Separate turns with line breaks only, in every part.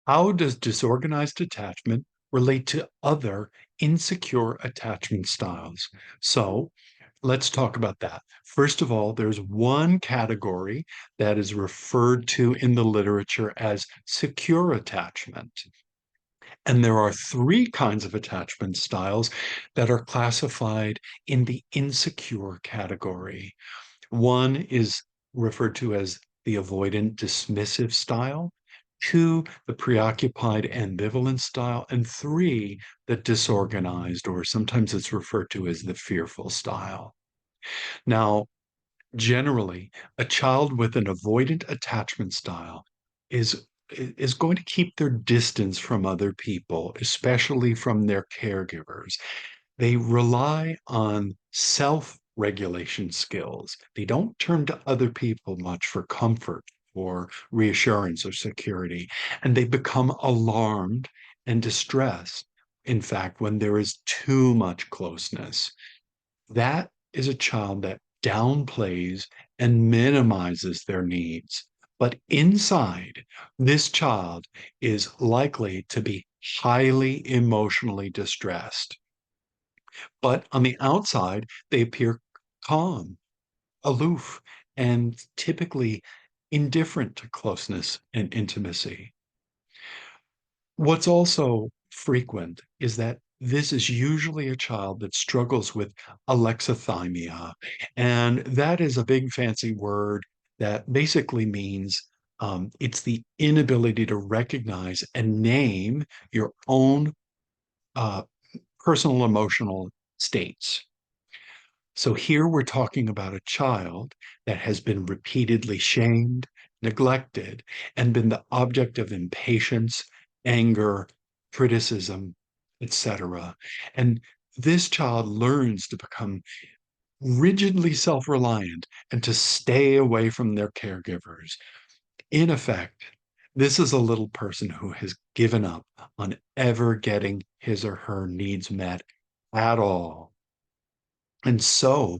How does disorganized attachment relate to other insecure attachment styles? So let's talk about that. First of all, there's one category that is referred to in the literature as secure attachment. And there are three kinds of attachment styles that are classified in the insecure category. One is referred to as the avoidant dismissive style, two, the preoccupied ambivalent style, and three, the disorganized, or sometimes it's referred to as the fearful style. Now, generally, a child with an avoidant attachment style is going to keep their distance from other people, especially from their caregivers. They rely on self-regulation skills. They don't turn to other people much for comfort or reassurance or security, and they become alarmed and distressed, in fact, when there is too much closeness. That is a child that downplays and minimizes their needs. But inside, this child is likely to be highly emotionally distressed. But on the outside, they appear calm, aloof, and typically indifferent to closeness and intimacy. What's also frequent is that this is usually a child that struggles with alexithymia. And that is a big fancy word that basically means it's the inability to recognize and name your own uh, personal emotional states. So here we're talking about a child that has been repeatedly shamed, neglected, and been the object of impatience, anger, criticism, etc. And this child learns to become rigidly self-reliant and to stay away from their caregivers. In effect, this is a little person who has given up on ever getting his or her needs met at all. And so,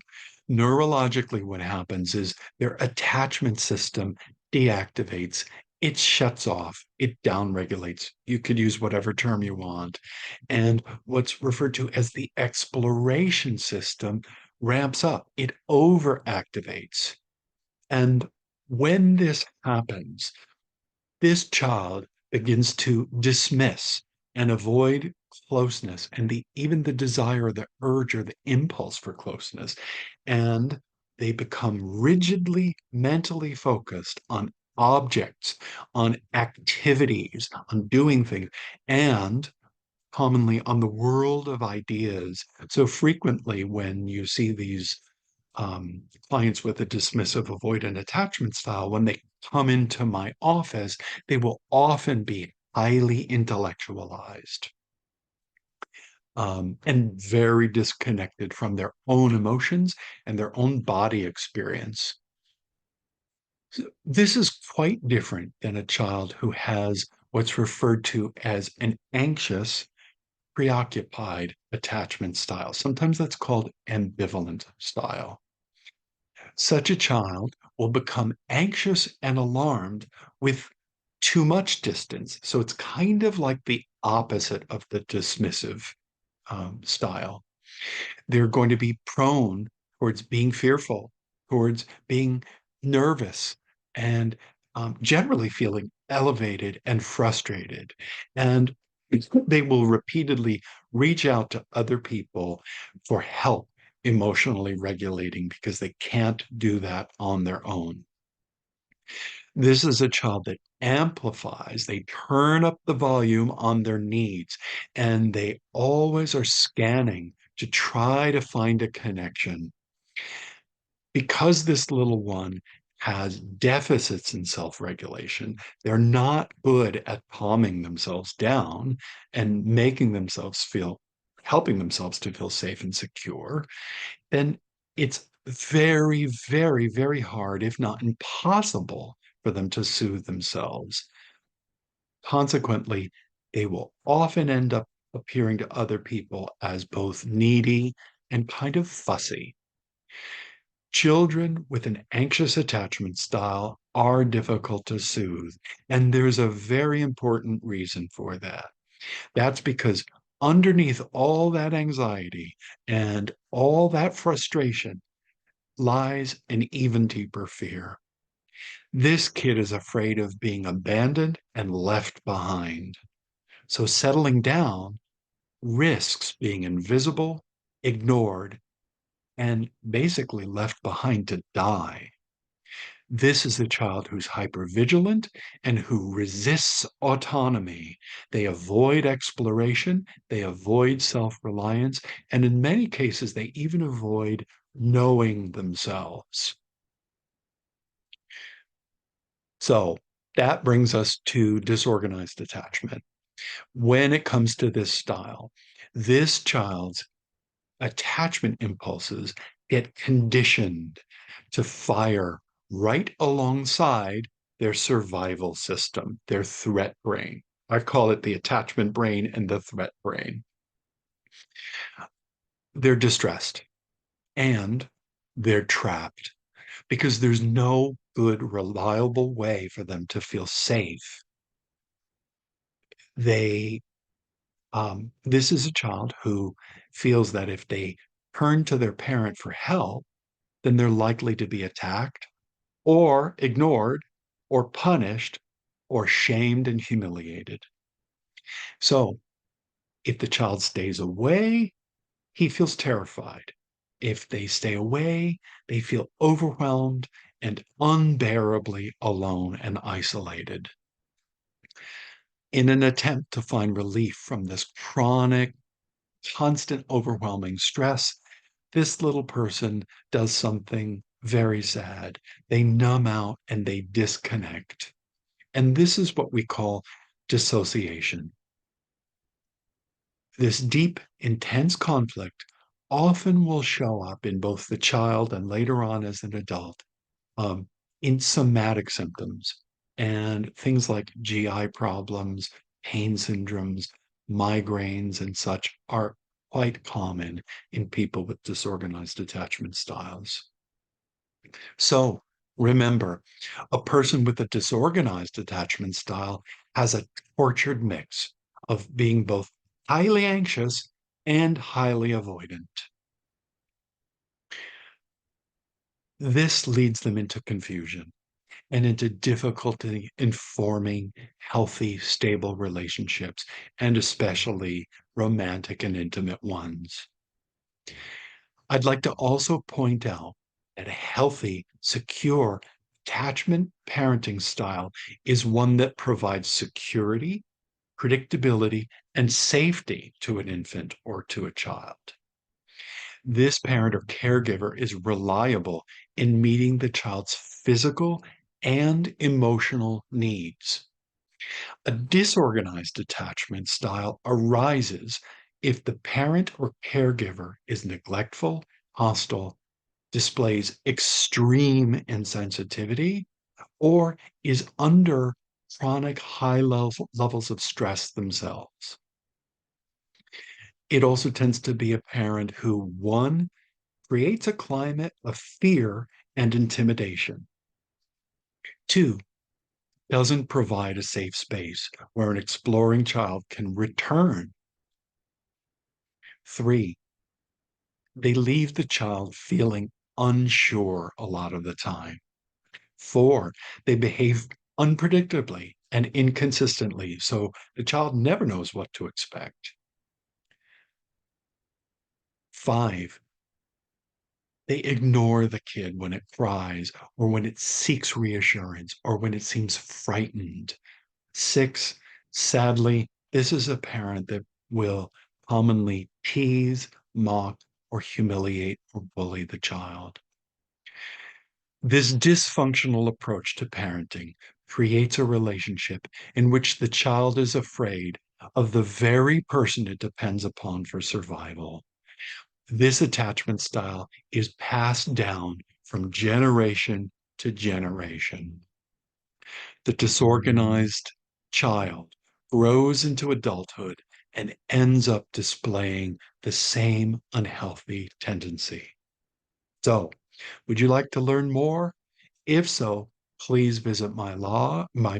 neurologically, what happens is their attachment system deactivates, it shuts off, it downregulates. You could use whatever term you want. And what's referred to as the exploration system ramps up, it overactivates. And when this happens, this child begins to dismiss and avoid closeness and even the desire, the urge, or the impulse for closeness. And they become rigidly mentally focused on objects, on activities, on doing things, and commonly on the world of ideas. So frequently, when you see these clients with a dismissive avoidant attachment style, when they come into my office, they will often be highly intellectualized and very disconnected from their own emotions and their own body experience. So this is quite different than a child who has what's referred to as an anxious, preoccupied attachment style. Sometimes that's called ambivalent style. Such a child will become anxious and alarmed with too much distance. So it's kind of like the opposite of the dismissive style. They're going to be prone towards being fearful, towards being nervous, and generally feeling elevated and frustrated. And they will repeatedly reach out to other people for help emotionally regulating because they can't do that on their own. This is a child that amplifies, they turn up the volume on their needs, and they always are scanning to try to find a connection. Because this little one has deficits in self-regulation, they're not good at calming themselves down and making themselves feel, helping themselves to feel safe and secure, then it's very, very, very hard, if not impossible, for them to soothe themselves. Consequently, they will often end up appearing to other people as both needy and kind of fussy. Children with an anxious attachment style are difficult to soothe. And there's a very important reason for that. That's because underneath all that anxiety and all that frustration lies an even deeper fear. This kid is afraid of being abandoned and left behind. So settling down risks being invisible, ignored, and basically left behind to die. This is the child who's hypervigilant and who resists autonomy. They avoid exploration, they avoid self reliance, and in many cases, they even avoid knowing themselves. So that brings us to disorganized attachment. When it comes to this style, this child's attachment impulses get conditioned to fire right alongside their survival system, their threat brain. I call it the attachment brain and the threat brain. They're distressed and they're trapped because there's no good, reliable way for them to feel safe. They, this is a child who feels that if they turn to their parent for help, then they're likely to be attacked or ignored or punished or shamed and humiliated. So if the child stays away, he feels terrified. If they stay away, they feel overwhelmed and unbearably alone and isolated. In an attempt to find relief from this chronic, constant, overwhelming stress, this little person does something very sad. They numb out and they disconnect. And this is what we call dissociation. This deep, intense conflict often will show up in both the child and later on as an adult um, in somatic symptoms and things like GI problems, pain syndromes, migraines, and such are quite common in people with disorganized attachment styles. So remember, a person with a disorganized attachment style has a tortured mix of being both highly anxious and highly avoidant. This leads them into confusion and into difficulty in forming healthy, stable relationships, and especially romantic and intimate ones. I'd like to also point out that a healthy, secure attachment parenting style is one that provides security, predictability, and safety to an infant or to a child. This parent or caregiver is reliable in meeting the child's physical and emotional needs. A disorganized attachment style arises if the parent or caregiver is neglectful, hostile, displays extreme insensitivity, or is under chronic levels of stress themselves. It also tends to be a parent who, one, creates a climate of fear and intimidation. Two, doesn't provide a safe space where an exploring child can return. Three, they leave the child feeling unsure a lot of the time. Four, they behave unpredictably and inconsistently, so the child never knows what to expect. Five, they ignore the kid when it cries or when it seeks reassurance or when it seems frightened. Six, sadly, this is a parent that will commonly tease, mock, or humiliate or bully the child. This dysfunctional approach to parenting creates a relationship in which the child is afraid of the very person it depends upon for survival. This attachment style is passed down from generation to generation. The disorganized child grows into adulthood and ends up displaying the same unhealthy tendency. So, would you like to learn more? If so, please visit my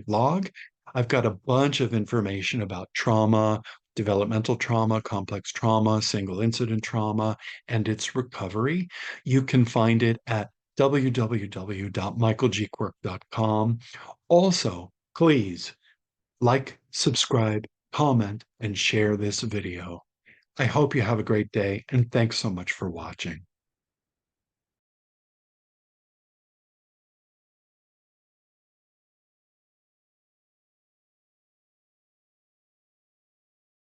blog. I've got a bunch of information about trauma, developmental trauma, complex trauma, single incident trauma, and its recovery. You can find it at www.michaelgquirk.com. Also, please like, subscribe, comment, and share this video. I hope you have a great day, and thanks so much for watching.